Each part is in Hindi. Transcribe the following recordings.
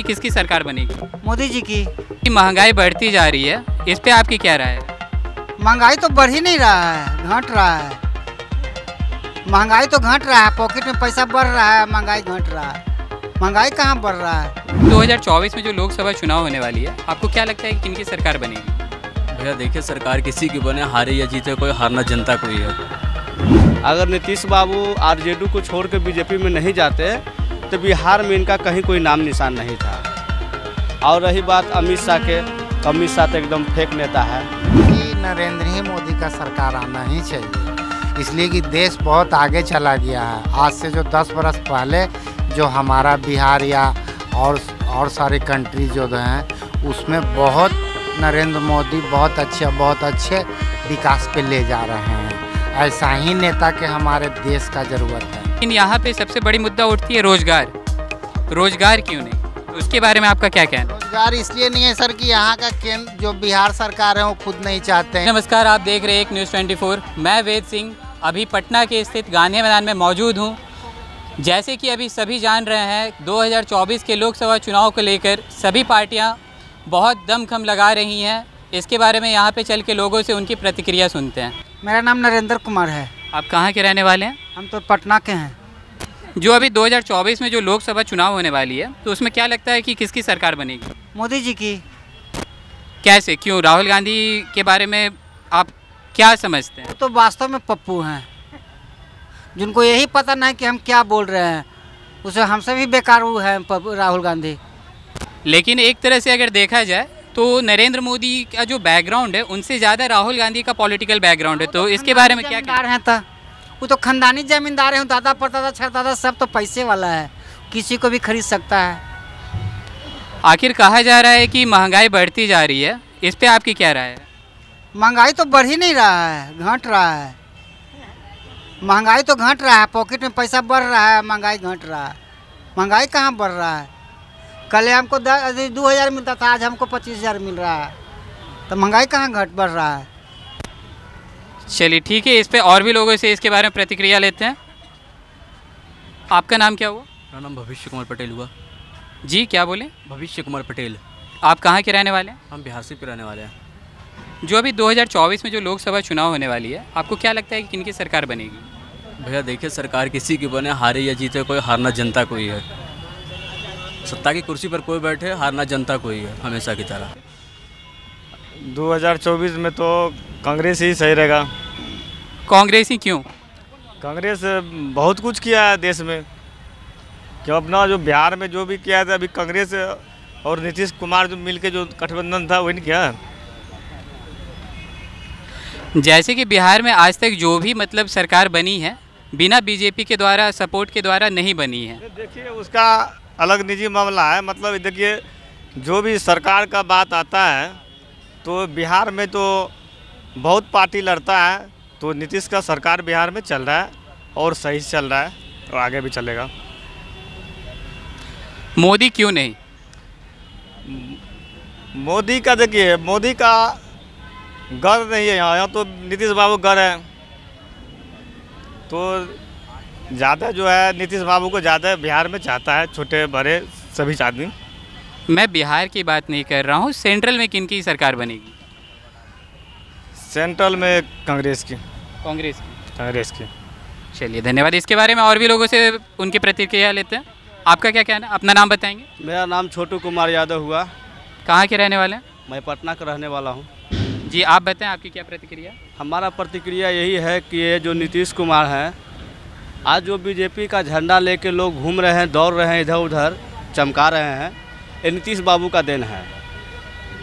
कि किसकी सरकार बनेगी? मोदी जी की। महंगाई बढ़ती जा रही है, इस पे आपकी क्या राय है? महंगाई तो बढ़ ही नहीं रहा है, घट रहा है। महंगाई तो घट रहा है, पॉकेट में पैसा बढ़ रहा है, महंगाई घट रहा है। महंगाई कहाँ बढ़ रहा है? 2024 में जो लोकसभा चुनाव होने वाली है, आपको क्या लगता है कि किनकी सरकार बनेगी? भैया देखिए, सरकार किसी की बने, हारे या जीते कोई, हारना जनता को ही है। अगर नीतीश बाबू आरजेडी को छोड़ के बीजेपी में नहीं जाते तो बिहार में इनका कहीं कोई नाम निशान नहीं था। और रही बात अमित शाह के, तो अमित शाह तो एकदम फेक नेता है। कि नरेंद्र ही मोदी का सरकार आना ही चाहिए, इसलिए कि देश बहुत आगे चला गया है। आज से जो 10 बरस पहले जो हमारा बिहार या और सारी कंट्री जो हैं उसमें बहुत नरेंद्र मोदी बहुत अच्छे विकास पे ले जा रहे हैं। ऐसा ही नेता के हमारे देश का ज़रूरत है। लेकिन यहाँ पे सबसे बड़ी मुद्दा उठती है रोजगार। रोजगार क्यों नहीं, तो उसके बारे में आपका क्या कहना? रोजगार इसलिए नहीं है सर कि यहाँ का केंद्र जो बिहार सरकार है वो खुद नहीं चाहते हैं। नमस्कार, आप देख रहे हैं एक न्यूज़ 24। मैं वेद सिंह अभी पटना के स्थित गांधी मैदान में मौजूद हूँ। जैसे कि अभी सभी जान रहे हैं, 2024 के लोकसभा चुनाव को लेकर सभी पार्टियाँ बहुत दमखम लगा रही हैं। इसके बारे में यहाँ पे चल के लोगों से उनकी प्रतिक्रिया सुनते हैं। मेरा नाम नरेंद्र कुमार है। आप कहाँ के रहने वाले हैं? हम तो पटना के हैं। जो अभी 2024 में जो लोकसभा चुनाव होने वाली है, तो उसमें क्या लगता है कि किसकी सरकार बनेगी? मोदी जी की। कैसे, क्यों? राहुल गांधी के बारे में आप क्या समझते हैं? तो वास्तव में पप्पू हैं, जिनको यही पता नहीं कि हम क्या बोल रहे हैं। उसे हमसे भी बेकार वो है राहुल गांधी। लेकिन एक तरह से अगर देखा जाए तो नरेंद्र मोदी का जो बैकग्राउंड है उनसे ज़्यादा राहुल गांधी का पॉलिटिकल बैकग्राउंड है, तो इसके बारे में क्या जमींदार हैं? तो वो तो खानदानी जमींदार हैं, दादा परदादा छरदादा सब तो पैसे वाला है, किसी को भी खरीद सकता है। आखिर कहा जा रहा है कि महंगाई बढ़ती जा रही है, इस पे आपकी क्या राय है? महंगाई तो बढ़ ही नहीं रहा है, घट रहा है। महंगाई तो घट रहा है, पॉकेट में पैसा बढ़ रहा है, महंगाई घट रहा है। महंगाई कहाँ बढ़ रहा है? कल हमको 2,000 मिलता था, आज हमको 25,000 मिल रहा है, तो महंगाई कहाँ बढ़ रहा है? चलिए ठीक है, इस पे और भी लोगों से इसके बारे में प्रतिक्रिया लेते हैं। आपका नाम क्या हुआ? मेरा नाम भविष्य कुमार पटेल हुआ। जी क्या बोले? भविष्य कुमार पटेल। आप कहाँ के रहने वाले हैं? हम बिहार से रहने वाले हैं। जो अभी 2024 में जो लोकसभा चुनाव होने वाली है, आपको क्या लगता है कि किनकी सरकार बनेगी? भैया देखिए, सरकार किसी की बने, हारे या जीते कोई, हारना जनता को ही है। सत्ता की कुर्सी पर कोई बैठे, हारना जनता को ही है, हमेशा की तरह। 2024 में तो कांग्रेस ही सही रहेगा। कांग्रेस ही क्यों? कांग्रेस बहुत कुछ किया है देश में, क्यों अपना जो बिहार में जो भी किया था, अभी कांग्रेस और नीतीश कुमार जो मिलके जो गठबंधन था वही नहीं किया। जैसे कि बिहार में आज तक जो भी मतलब सरकार बनी है, बिना बीजेपी के द्वारा सपोर्ट के द्वारा नहीं बनी है। देखिए उसका अलग निजी मामला है। मतलब देखिए, जो भी सरकार का बात आता है तो बिहार में तो बहुत पार्टी लड़ता है, तो नीतीश का सरकार बिहार में चल रहा है और सही चल रहा है और आगे भी चलेगा। मोदी क्यों नहीं? मोदी का देखिए, मोदी का घर नहीं है यहाँ तो नीतीश बाबू घर है, तो ज़्यादा जो है नीतीश बाबू को ज़्यादा बिहार में चाहता है, छोटे बड़े सभी आदमी। मैं बिहार की बात नहीं कर रहा हूँ, सेंट्रल में किनकी सरकार बनेगी? सेंट्रल में कांग्रेस की। कांग्रेस की। चलिए धन्यवाद। इसके बारे में और भी लोगों से उनकी प्रतिक्रिया लेते हैं। आपका क्या कहना है? अपना नाम बताएंगे? मेरा नाम छोटू कुमार यादव हुआ। कहाँ के रहने वाले हैं? मैं पटना का रहने वाला हूँ। जी आप बताएं, आपकी क्या प्रतिक्रिया? हमारा प्रतिक्रिया यही है कि ये जो नीतीश कुमार हैं, आज जो बीजेपी का झंडा लेके लोग घूम रहे हैं, दौड़ रहे हैं, इधर उधर चमका रहे हैं, ये नीतीश बाबू का देन है।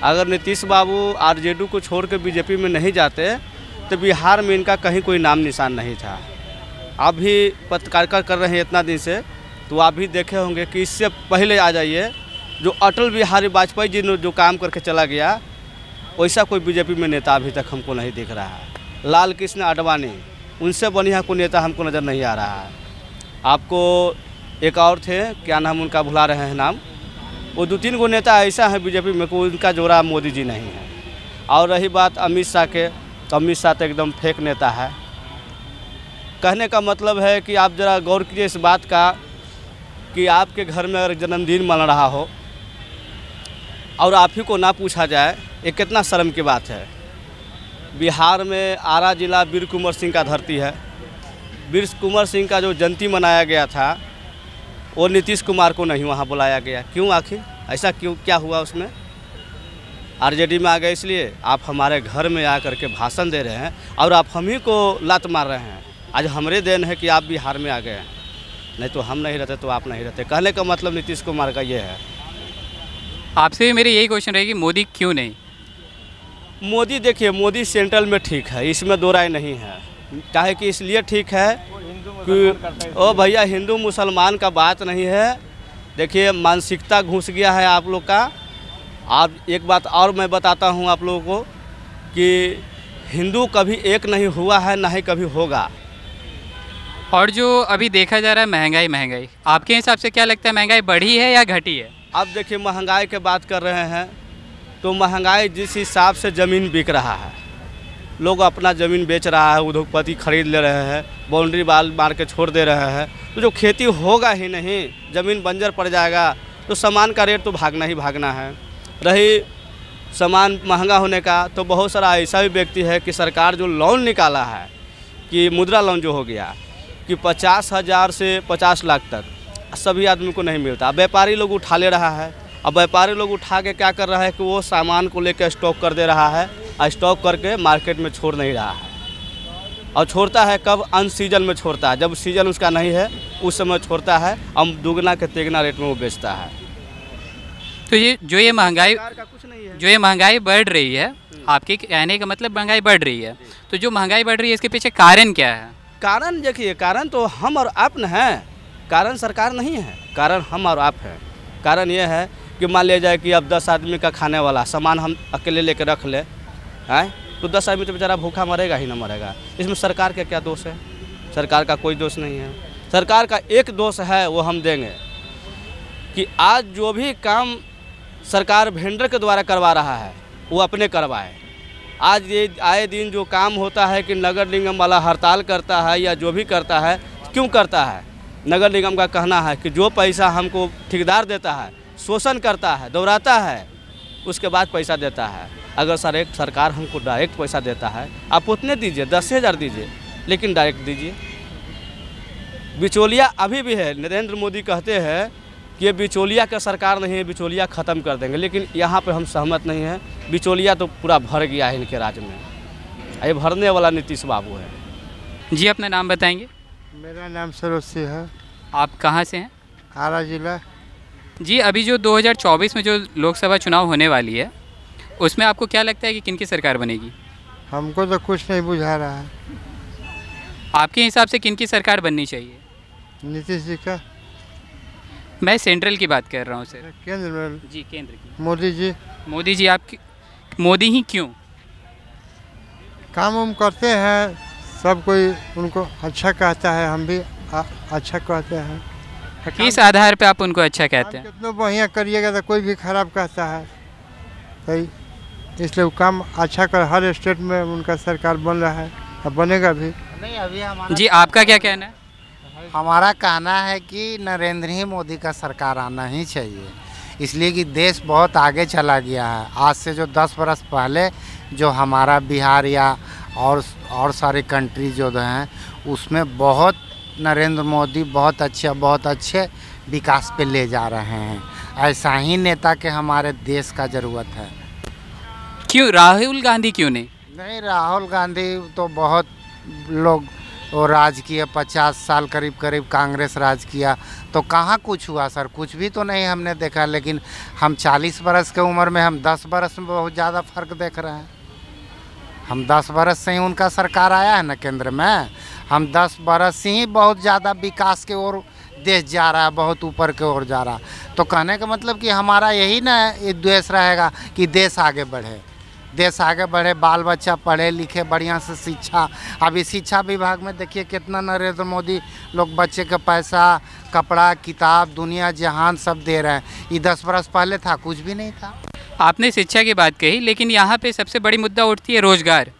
अगर नीतीश बाबू आरजेडी को छोड़ के बीजेपी में नहीं जाते तो बिहार में इनका कहीं कोई नाम निशान नहीं था। आप भी पत्रकारिता कर रहे हैं इतना दिन से, तो आप भी देखे होंगे कि इससे पहले आ जाइए, जो अटल बिहारी वाजपेयी जी ने जो काम करके चला गया, वैसा कोई बीजेपी में नेता अभी तक हमको नहीं दिख रहा है। लाल कृष्ण आडवाणी, उनसे बढ़िया कोई नेता हमको नज़र नहीं आ रहा है। आपको एक और थे, क्या नाम उनका भुला रहे हैं नाम, वो 2-3 गो नेता ऐसा है बीजेपी में कोई उनका जोड़ा मोदी जी नहीं है। और रही बात अमित शाह के, तो अमित शाह तो एकदम फेक नेता है। कहने का मतलब है कि आप ज़रा गौर कीजिए इस बात का कि आपके घर में अगर जन्मदिन मन रहा हो और आप ही को ना पूछा जाए, ये कितना शर्म की बात है। बिहार में आरा जिला वीर कुंवर सिंह का धरती है। वीर कुंवर सिंह का जो जयंती मनाया गया था वो नीतीश कुमार को नहीं वहाँ बुलाया गया। क्यों? आखिर ऐसा क्यों, क्या हुआ उसमें? आरजेडी में आ गए इसलिए। आप हमारे घर में आ करके भाषण दे रहे हैं और आप हम ही को लात मार रहे हैं। आज हमारे देन है कि आप बिहार में आ गए हैं, नहीं तो हम नहीं रहते तो आप नहीं रहते। कहने का मतलब नीतीश कुमार का ये है। आपसे भी मेरी यही क्वेश्चन रहेगी, मोदी क्यों नहीं? मोदी देखिए, मोदी सेंट्रल में ठीक है, इसमें दो राय नहीं है। काहे कि इसलिए ठीक है कि ओ भैया हिंदू मुसलमान का बात नहीं है। देखिए मानसिकता घुस गया है आप लोग का। आप एक बात और मैं बताता हूँ आप लोगों को कि हिंदू कभी एक नहीं हुआ है, ना ही कभी होगा। और जो अभी देखा जा रहा है महंगाई, आपके हिसाब से क्या लगता है, महंगाई बढ़ी है या घटी है? अब देखिए महंगाई की बात कर रहे हैं तो महंगाई जिस हिसाब से ज़मीन बिक रहा है, लोग अपना ज़मीन बेच रहा है, उद्योगपति खरीद ले रहे हैं, बाउंड्री वाल मार के छोड़ दे रहे हैं, तो जो खेती होगा ही नहीं, ज़मीन बंजर पड़ जाएगा, तो सामान का रेट तो भागना ही भागना है। रही सामान महंगा होने का, तो बहुत सारा ऐसा भी व्यक्ति है कि सरकार जो लोन निकाला है कि मुद्रा लोन जो हो गया कि 50,000 से 50 लाख तक सभी आदमी को नहीं मिलता। व्यापारी लोग उठा ले रहा है। अब व्यापारी लोग उठा के क्या कर रहा है कि वो सामान को लेकर स्टॉक कर दे रहा है, स्टॉक करके मार्केट में छोड़ नहीं रहा है। और छोड़ता है कब? अन सीजन में छोड़ता है, जब सीजन उसका नहीं है उस समय छोड़ता है, हम दुगना के तिगना रेट में वो बेचता है। तो ये जो ये महंगाई का कुछ नहीं है। जो ये महंगाई बढ़ रही है, आपके कहने का मतलब महंगाई बढ़ रही है, तो जो महंगाई बढ़ रही है इसके पीछे कारण क्या है? कारण देखिए, कारण तो हम और आप न हैं, कारण सरकार नहीं है, कारण हम और आप हैं। कारण ये है कि मान लिया जाए कि अब 10 आदमी का खाने वाला सामान हम अकेले लेकर रख ले हैं, तो 10 आदमी तो बेचारा भूखा मरेगा ही ना मरेगा। इसमें सरकार का क्या दोष है? सरकार का कोई दोष नहीं है। सरकार का एक दोष है, वो हम देंगे कि आज जो भी काम सरकार वेंडर के द्वारा करवा रहा है वो अपने करवाए। आज ये आए दिन जो काम होता है कि नगर निगम वाला हड़ताल करता है या जो भी करता है, क्यों करता है? नगर निगम का कहना है कि जो पैसा हमको ठेकेदार देता है, शोषण करता है, दौड़ाता है, उसके बाद पैसा देता है। अगर सरकार हमको डायरेक्ट पैसा देता है, आप उतने दीजिए, 10,000 दीजिए, लेकिन डायरेक्ट दीजिए। बिचौलिया अभी भी है। नरेंद्र मोदी कहते हैं कि ये बिचौलिया का सरकार नहीं है, बिचौलिया ख़त्म कर देंगे, लेकिन यहाँ पे हम सहमत नहीं हैं। बिचौलिया तो पूरा भर गया है इनके राज्य में, ये भरने वाला नीतीश बाबू है। जी अपना नाम बताएंगे? मेरा नाम सरोज सिंह है। आप कहाँ से हैं? आरा जिला। जी अभी जो 2024 में जो लोकसभा चुनाव होने वाली है, उसमें आपको क्या लगता है कि किनकी सरकार बनेगी? हमको तो कुछ नहीं बुझा रहा है। आपके हिसाब से किनकी सरकार बननी चाहिए? नीतीश जी का। मैं सेंट्रल की बात कर रहा हूँ सर। केंद्र में जी केंद्र की। मोदी जी। मोदी जी आपकी, मोदी ही क्यों? काम वाम करते हैं, सब कोई उनको अच्छा कहता है, हम भी अच्छा कहते हैं। किस आधार पे आप उनको अच्छा कहते हैं? कितना बढ़िया करिएगा तो कोई भी खराब कहता है, सही। इसलिए वो काम अच्छा कर, हर स्टेट में उनका सरकार बन रहा है, अब बनेगा भी। नहीं अभी हमारा जी आपका क्या कहना है? हमारा कहना है कि नरेंद्र ही मोदी का सरकार आना ही चाहिए, इसलिए कि देश बहुत आगे चला गया है। आज से जो 10 बरस पहले जो हमारा बिहार या और सारे कंट्री जो हैं उसमें बहुत नरेंद्र मोदी बहुत अच्छे विकास पे ले जा रहे हैं। ऐसा ही नेता के हमारे देश का ज़रूरत है। क्यों राहुल गांधी क्यों नहीं? नहीं, राहुल गांधी तो बहुत लोग वो राज किया, 50 साल करीब कांग्रेस राज किया, तो कहाँ कुछ हुआ सर? कुछ भी तो नहीं हमने देखा। लेकिन हम 40 बरस के उम्र में, हम 10 बरस में बहुत ज़्यादा फ़र्क देख रहे हैं। हम 10 बरस से ही उनका सरकार आया है ना केंद्र में, हम 10 बरस से ही बहुत ज़्यादा विकास के ओर देश जा रहा है, बहुत ऊपर के ओर जा रहा। तो कहने का मतलब कि हमारा यही ना उद्देश्य रहेगा कि देश आगे बढ़े, देश आगे बढ़े, बाल बच्चा पढ़े लिखे बढ़िया से शिक्षा। अभी शिक्षा विभाग में देखिए कितना नरेंद्र मोदी लोग बच्चे का पैसा, कपड़ा, किताब, दुनिया जहान सब दे रहे हैं। ये 10 बरस पहले था, कुछ भी नहीं था। आपने शिक्षा की बात कही, लेकिन यहाँ पे सबसे बड़ी मुद्दा उठती है रोजगार।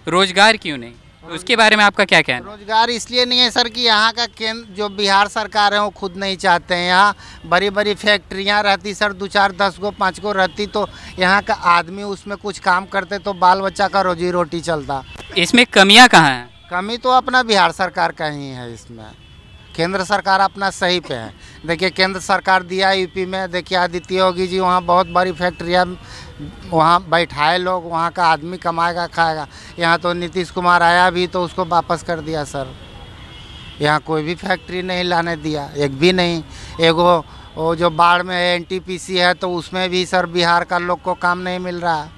रोजगार क्यों नहीं? तो उसके बारे में आपका क्या कहना है? रोजगार इसलिए नहीं है सर कि यहाँ का केंद्र जो बिहार सरकार है वो खुद नहीं चाहते हैं। यहाँ बड़ी बड़ी फैक्ट्रियाँ रहती सर, 2 4 10 गो 5 गो रहती तो यहाँ का आदमी उसमें कुछ काम करते तो बाल बच्चा का रोजी रोटी चलता। इसमें कमियां कहाँ हैं? कमी तो अपना बिहार सरकार का ही है इसमें। केंद्र सरकार अपना सही पे है। देखिए केंद्र सरकार दिया यूपी में, देखिए आदित्य योगी जी वहाँ बहुत बड़ी फैक्ट्रियाँ वहाँ बैठाए लोग, वहाँ का आदमी कमाएगा खाएगा। यहाँ तो नीतीश कुमार आया भी तो उसको वापस कर दिया सर। यहाँ कोई भी फैक्ट्री नहीं लाने दिया, एक भी नहीं। एगो वो जो बाढ़ में एनटीपीसी है तो उसमें भी सर बिहार का लोग को काम नहीं मिल रहा,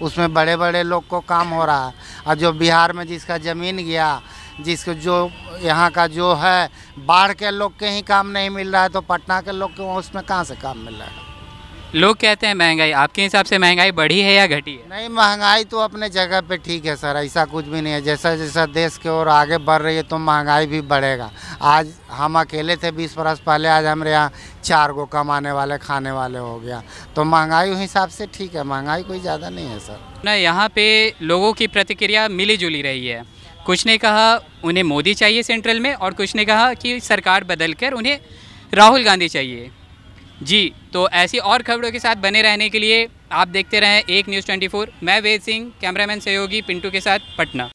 उसमें बड़े बड़े लोग को काम हो रहा है। और जो बिहार में जिसका ज़मीन गया, जिसको जो यहाँ का जो है बाढ़ के लोग के ही काम नहीं मिल रहा है, तो पटना के लोग को उसमें कहाँ से काम मिल रहा है? लोग कहते हैं महंगाई, आपके हिसाब से महंगाई बढ़ी है या घटी है? नहीं, महंगाई तो अपने जगह पे ठीक है सर, ऐसा कुछ भी नहीं है। जैसा जैसा देश की ओर आगे बढ़ रही है तो महंगाई भी बढ़ेगा। आज हम अकेले थे 20 बरस पहले, आज हमारे यहाँ 4 गो कमाने वाले खाने वाले हो गया, तो महंगाई उस हिसाब से ठीक है, महंगाई कोई ज़्यादा नहीं है सर। ना यहाँ पे लोगों की प्रतिक्रिया मिली जुली रही है। कुछ ने कहा उन्हें मोदी चाहिए सेंट्रल में, और कुछ ने कहा कि सरकार बदलकर उन्हें राहुल गांधी चाहिए। जी, तो ऐसी और खबरों के साथ बने रहने के लिए आप देखते रहें एक न्यूज़ 24। मैं वेद सिंह, कैमरामैन सहयोगी पिंटू के साथ, पटना।